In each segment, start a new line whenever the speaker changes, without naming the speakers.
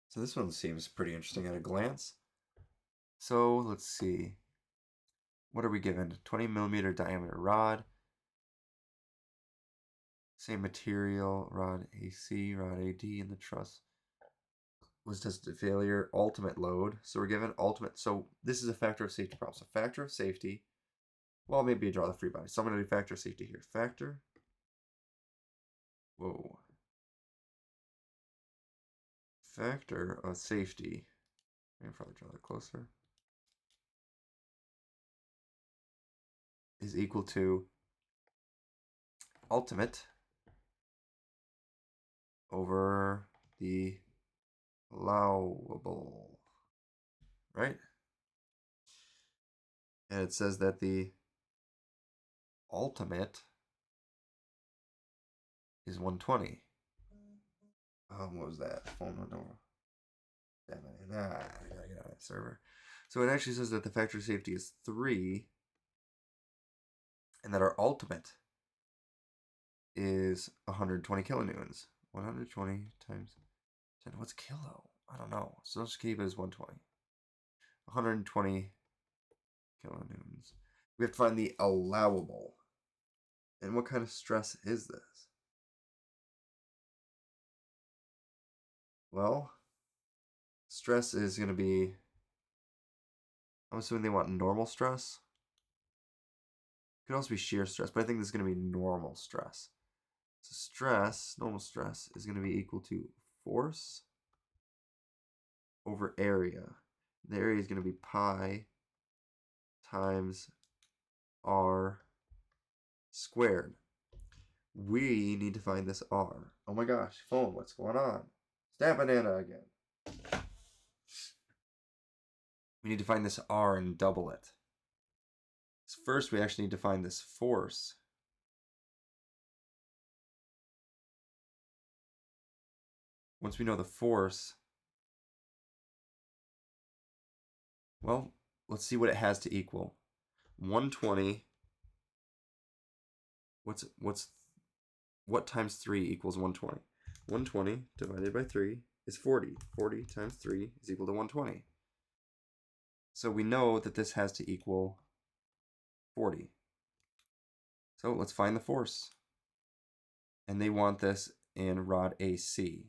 So this one seems pretty interesting at a glance. So let's see. What are we given? 20 millimeter diameter rod. Same material, rod AC, rod AD, and the truss was tested to failure. Ultimate load. So we're given ultimate. So this is a factor of safety problem. So factor of safety. Well, maybe draw the free body. So I'm going to do factor of safety here. Factor. Whoa. Factor of safety. I can probably draw that closer. Is equal to ultimate over the allowable, right? And it says that the ultimate is 120. What was that? Phone went over. Damn it. I gotta get out of that server. So it actually says that the factor of safety is 3, and that our ultimate is 120 kilonewtons. 120 times 10. What's kilo? I don't know. So let's keep it as 120. 120 kilonewtons. We have to find the allowable. And what kind of stress is this? Well, stress is going to be, I'm assuming they want normal stress. It could also be shear stress, but I think this is going to be normal stress. So stress, normal stress, is going to be equal to force over area. The area is going to be pi times r squared. We need to find this r. Oh my gosh, phone, what's going on? Stab banana again. We need to find this r and double it. So first, we actually need to find this force. Once we know the force, well, let's see what it has to equal. 120. What times 3 equals 120? 120 divided by 3 is 40. 40 times 3 is equal to 120. So we know that this has to equal 40. So let's find the force. And they want this in rod AC.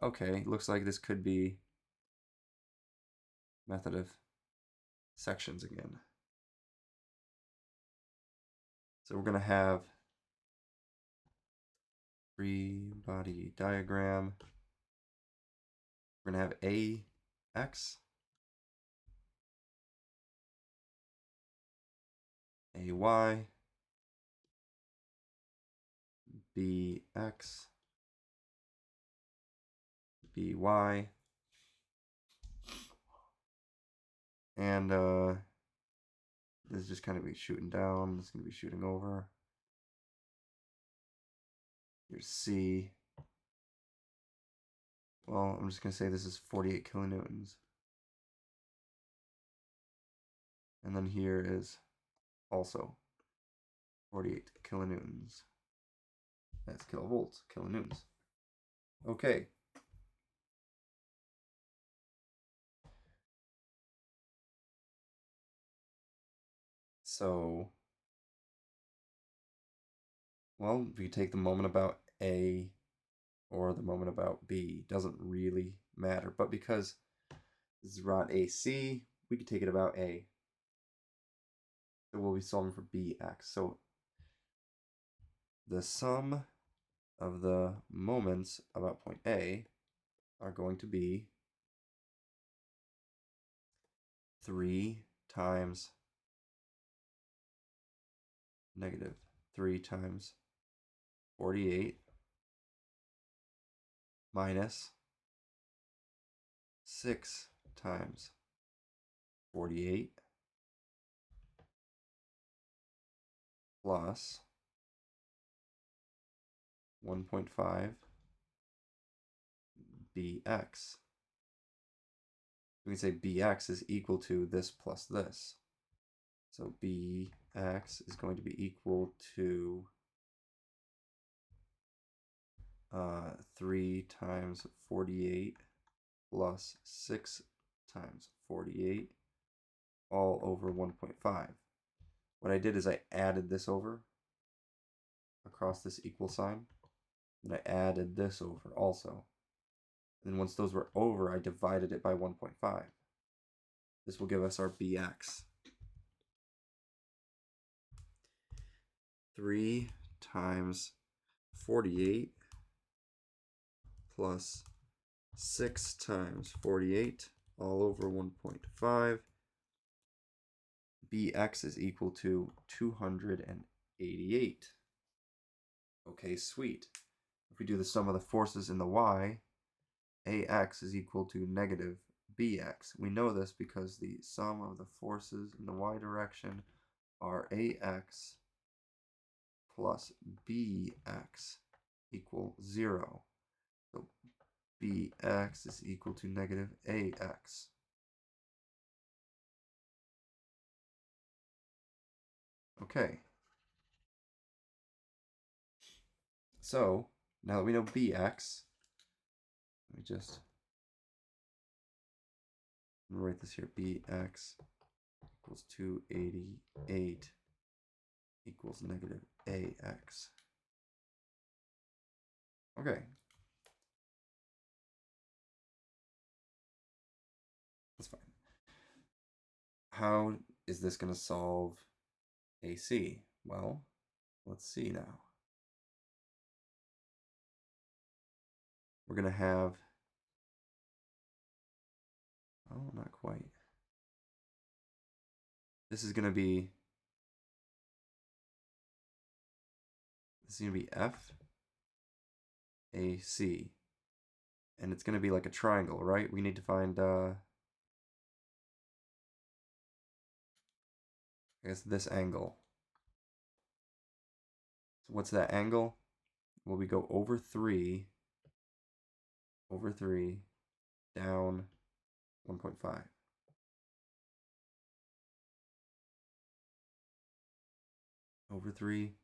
Okay, looks like this could be method of sections again. So we're going to have free body diagram. We're going to have AX, AY, BX, BY, and this is just kind of be shooting down. This is going to be shooting over. Here's C. Well, I'm just going to say this is 48 kilonewtons. And then here is also 48 kilonewtons. That's kilovolts, kilonewtons. Okay. So, well, if you take the moment about A or the moment about B, doesn't really matter. But because this is rod AC, we could take it about A. So we'll be solving for BX. So the sum of the moments about point A are going to be 3 times negative 3 times 48 minus 6 times 48 plus 1.5 bx. We can say bx is equal to this plus this. So bx is going to be equal to 3 times 48 plus 6 times 48 all over 1.5. What I did is I added this over across this equal sign, and I added this over also. And once those were over, I divided it by 1.5. This will give us our bx. 3 times 48 plus 6 times 48 all over 1.5. Bx is equal to 288. Okay, sweet. If we do the sum of the forces in the y, ax is equal to negative bx. We know this because the sum of the forces in the y direction are ax plus bx equal 0. So bx is equal to negative ax. Okay. So, now that we know bx, let me just write this here. Bx equals 288 equals negative ax. Okay. That's fine. How is this going to solve AC? Well, let's see now. We're going to have, oh, not quite. This is going to be F AC, and it's going to be like a triangle, right? We need to find I guess this angle. So what's that angle? Well, we go over 3 down 1.5. Over 3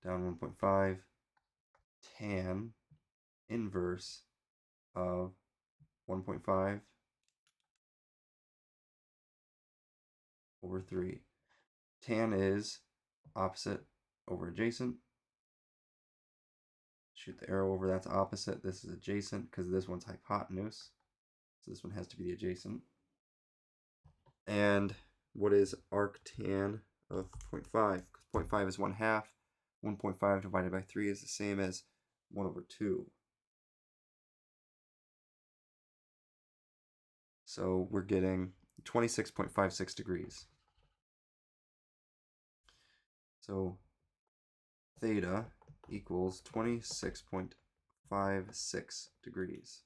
down 1.5, tan inverse of 1.5 over 3. Tan is opposite over adjacent. Shoot the arrow over, that's opposite. This is adjacent because this one's hypotenuse. So this one has to be the adjacent. And what is arctan of 0.5? 0.5 is 1/2. 1.5 divided by 3 is the same as 1/2. So we're getting 26.56 degrees. So theta equals 26.56 degrees.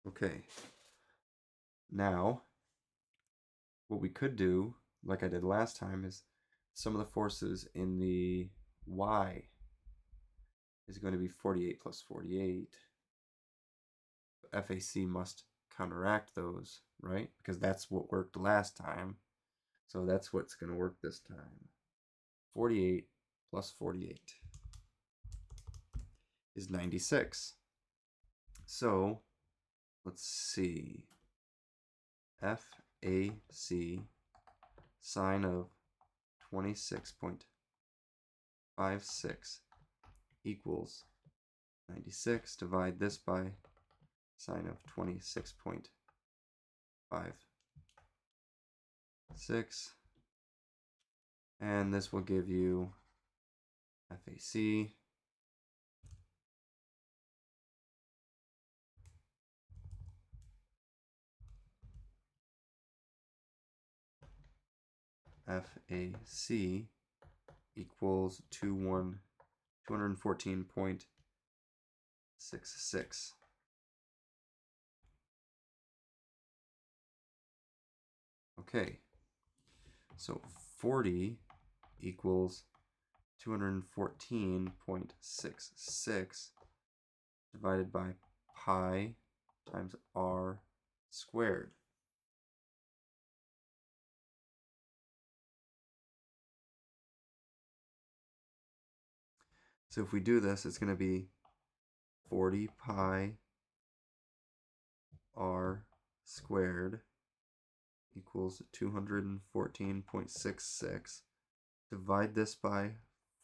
Okay. Now, what we could do, like I did last time, is some of the forces in the y is going to be 48 plus 48. FAC must counteract those, right? Because that's what worked last time. So that's what's going to work this time. 48 plus 48 is 96. So let's see. FAC sine of 26.56 equals 96. Divide this by sine of 26.56, and this will give you FAC equals 214.66. Okay, so 40 equals 214.66 divided by pi times r squared. So if we do this, it's going to be 40 pi r squared equals 214.66. Divide this by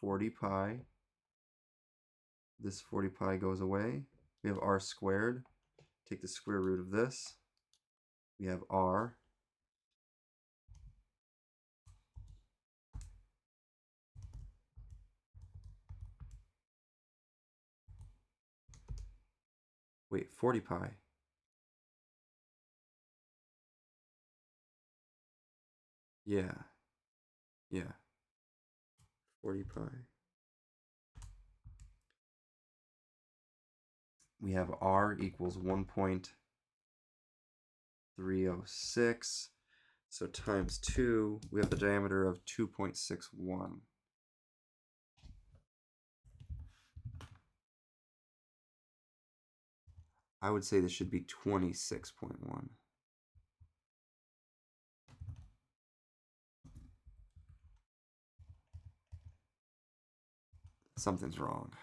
40 pi. This 40 pi goes away. We have r squared. Take the square root of this. We have r. Wait, 40 pi. Yeah. 40 pi. We have r equals 1.306. So times 2, we have the diameter of 2.61. I would say this should be 26.1. Something's wrong.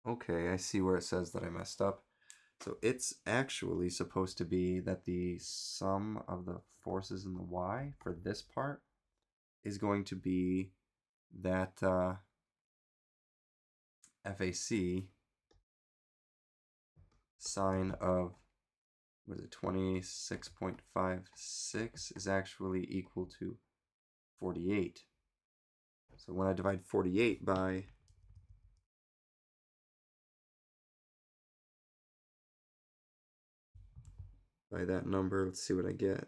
Okay, I see where it says that I messed up. So it's actually supposed to be that the sum of the forces in the y for this part is going to be that FAC sine of, what is it, 26.56 is actually equal to 48. So when I divide 48 by that number, let's see what I get.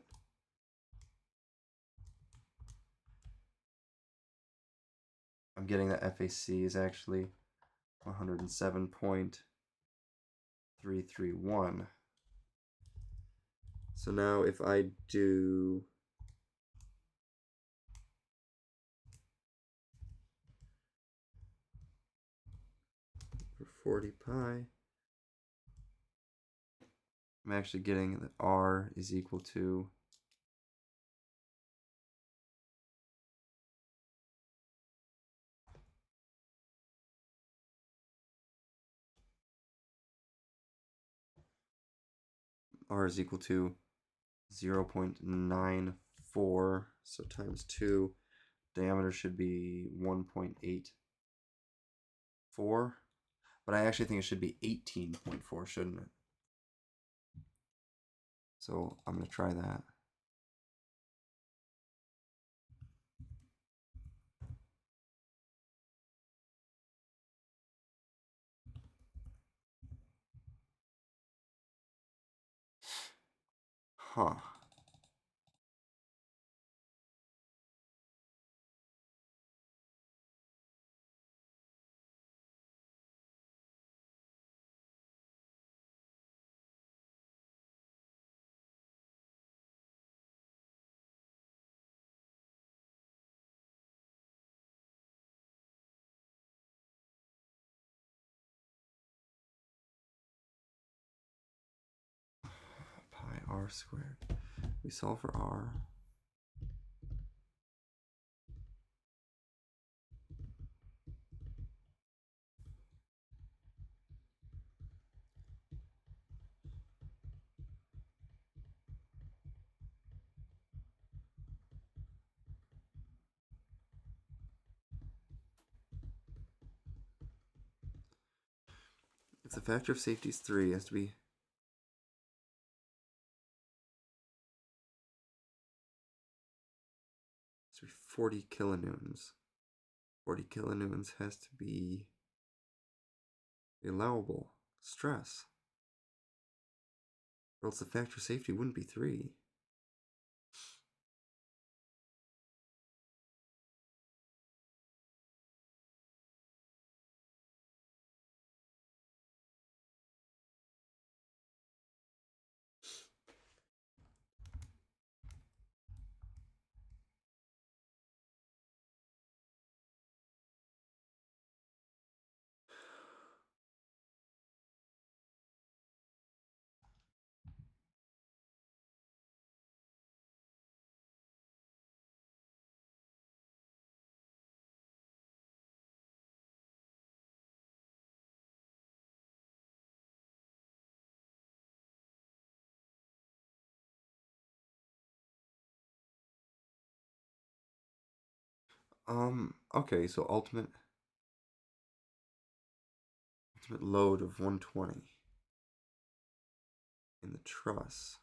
I'm getting that FAC is actually 107.331. So now if I do for 40 pi, I'm actually getting that R is equal to R is equal to 0.94, so times 2. Diameter should be 1.84, but I actually think it should be 18.4, shouldn't it? So I'm going to try that. Huh. Pi r squared. We solve for r. If the factor of safety is 3, it has to be 40 kilonewtons. 40 kilonewtons has to be allowable stress, or else the factor of safety wouldn't be 3. Okay, so ultimate load of 120 in the truss.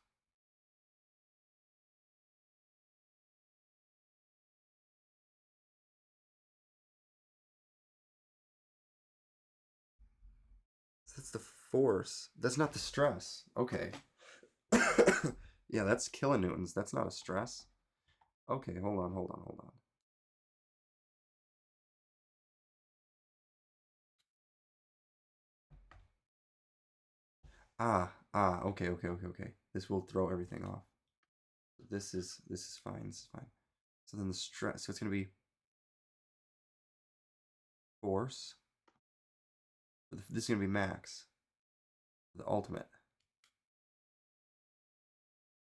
So that's the force. That's not the stress. Okay. Yeah, that's kilonewtons. That's not a stress. Okay, hold on. Okay. This will throw everything off. This is fine. This is fine. So then the stress. So it's gonna be force. This is gonna be max. The ultimate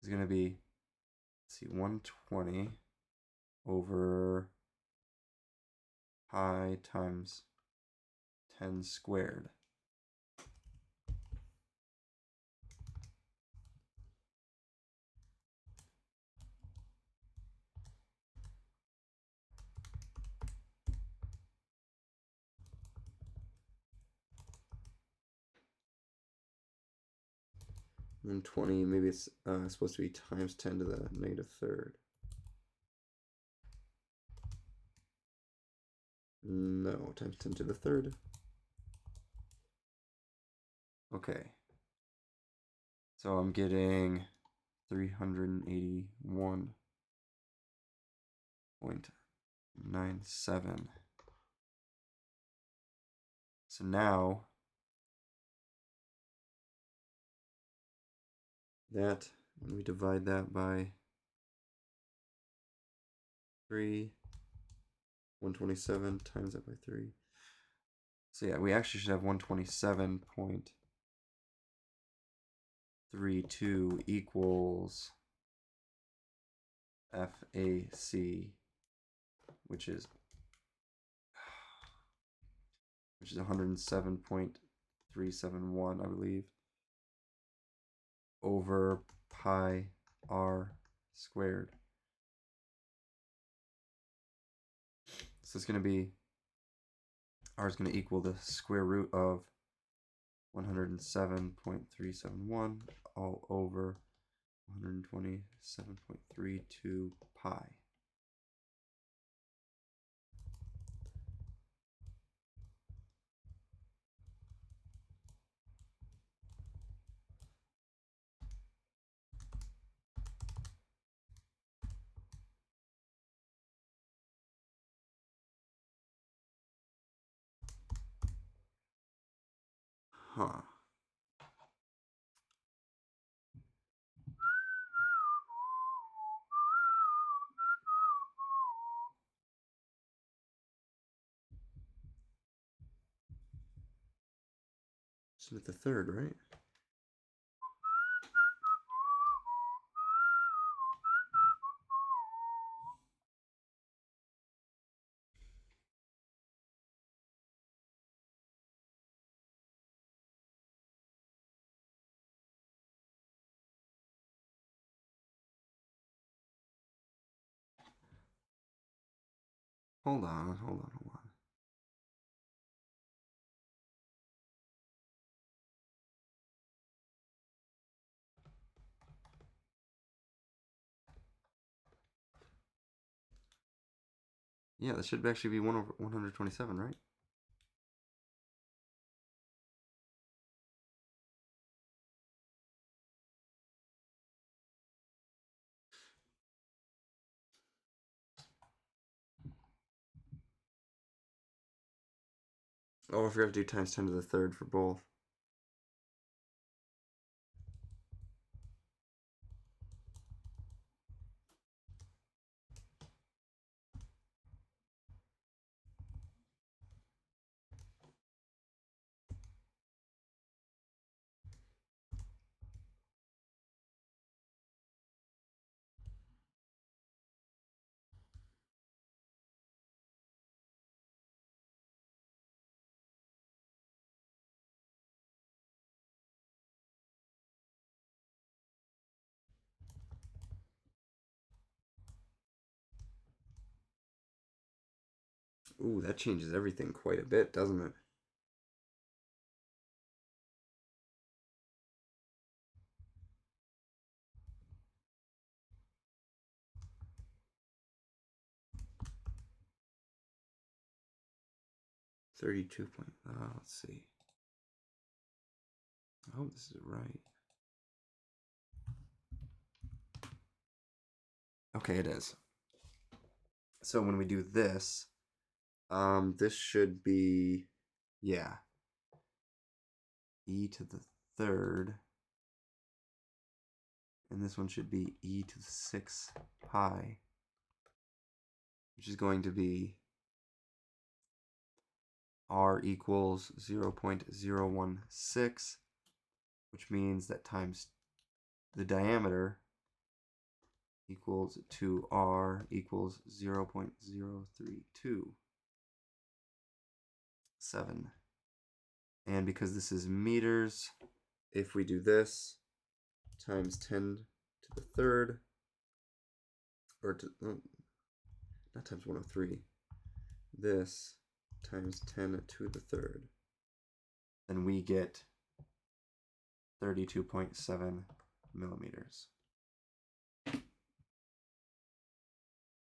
is gonna be, let's see, 120 over pi times 10 squared. And 20, maybe it's supposed to be times 10 to the negative third. No, times 10 to the third. Okay. So I'm getting 381.97. So now that, when we divide that by 3, 127 times that by 3. So yeah, we actually should have 127.32 equals FAC, which is 107.371, I believe, over pi r squared. So it's going to be, r is going to equal the square root of 107.371 all over 127.32 pi. Huh. Submit the third, right? Hold on. Yeah, that should actually be 1 over 127, right? Oh, I forgot to do times 10 to the third for both. Ooh, that changes everything quite a bit, doesn't it? Let's see. I hope this is right. Okay, it is. So when we do this, this should be, yeah, e to the third. And this one should be e to the 6 pi, which is going to be r equals 0.016, which means that times the diameter equals 2r equals 0.0327. And because this is meters, if we do this times 10 to the third, or not times 103, this times 10 to the third, then we get 32.7 millimeters.